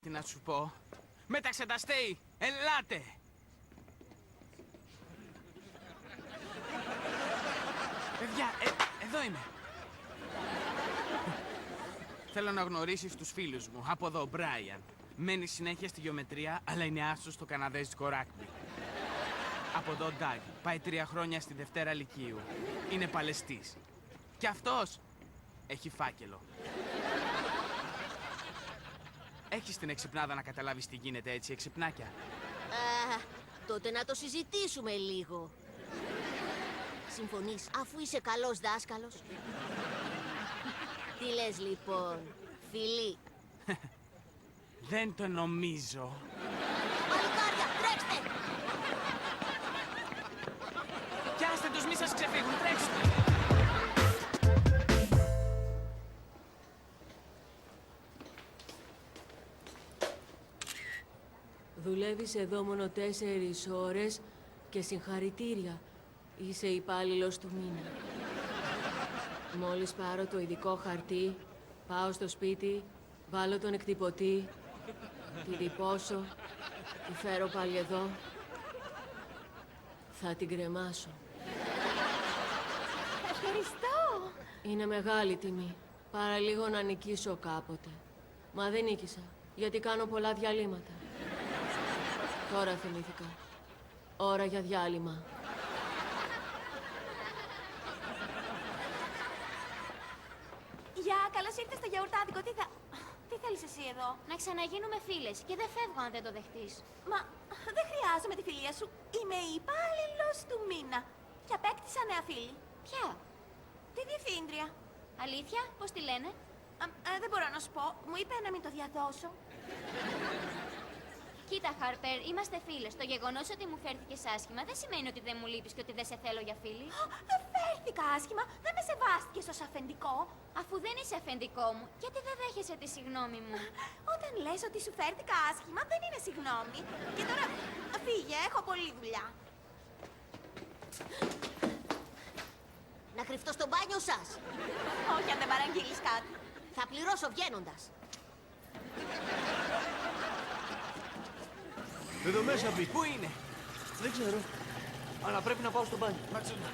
Τι να σου πω. Μεταξεταστέοι, ελάτε! Παιδιά, εδώ είμαι. Θέλω να γνωρίσεις τους φίλους μου. Από εδώ, ο Μπράιαν. Μένει συνέχεια στη γεωμετρία, αλλά είναι άστος στο καναδέζικο ράκμπι. Από εδώ, ο Ντάγκ. Πάει 3 χρόνια στη Δευτέρα Λυκείου. Είναι παλαιστής. Και αυτός έχει φάκελο. Έχεις την εξυπνάδα να καταλάβεις τι γίνεται έτσι, εξυπνάκια? Τότε να το συζητήσουμε λίγο. Συμφωνείς, αφού είσαι καλός δάσκαλος? Τι λες λοιπόν, φιλί? Δεν το νομίζω. Παλικάρια, τρέξτε! Πιάστε τους, μη σας ξεφύγουν, τρέξτε! Δουλεύεις εδώ μόνο 4 ώρες και συγχαρητήρια. Είσαι υπάλληλος του μήνα. Μόλις πάρω το ειδικό χαρτί, πάω στο σπίτι, βάλω τον εκτυπωτή, την τυπώσω, τη φέρω πάλι εδώ. Θα την κρεμάσω. Ευχαριστώ! Είναι μεγάλη τιμή. Παραλίγο να νικήσω κάποτε. Μα δεν νίκησα, γιατί κάνω πολλά διαλύματα. Τώρα θυμήθηκα. Ώρα για διάλειμμα. Γεια, καλώς ήρθες στο γιαουρτάδικο. Τι θέλεις εσύ εδώ? Να ξαναγίνουμε φίλες και δεν φεύγω αν δεν το δεχτείς. Μα δεν χρειάζομαι τη φιλία σου. Είμαι υπάλληλος του μήνα. Και απέκτησα νέα φίλη. Ποια? Τη διευθύντρια. Αλήθεια, πώς τη λένε? Δεν μπορώ να σου πω. Μου είπε να μην το διαδώσω. Κοίτα, Χάρπερ, είμαστε φίλες. Το γεγονός ότι μου φέρθηκες άσχημα δεν σημαίνει ότι δεν μου λείπεις και ότι δεν σε θέλω για φίλη. Φέρθηκα άσχημα. Δεν με σεβάστηκες ως αφεντικό. Αφού δεν είσαι αφεντικό μου, γιατί δεν δέχεσαι τη συγγνώμη μου? Όταν λες ότι σου φέρθηκα άσχημα, δεν είναι συγγνώμη. Και τώρα φύγε, έχω πολλή δουλειά. Να κρυφτώ στο μπάνιο σας. Όχι, αν δεν παραγγείλεις κάτι. Θα πληρώσω βγαίνοντας. Εδώ μέσα μπήκε. Πού είναι? Δεν ξέρω. Αλλά πρέπει να πάω στο μπάνιο. Ματσούνι.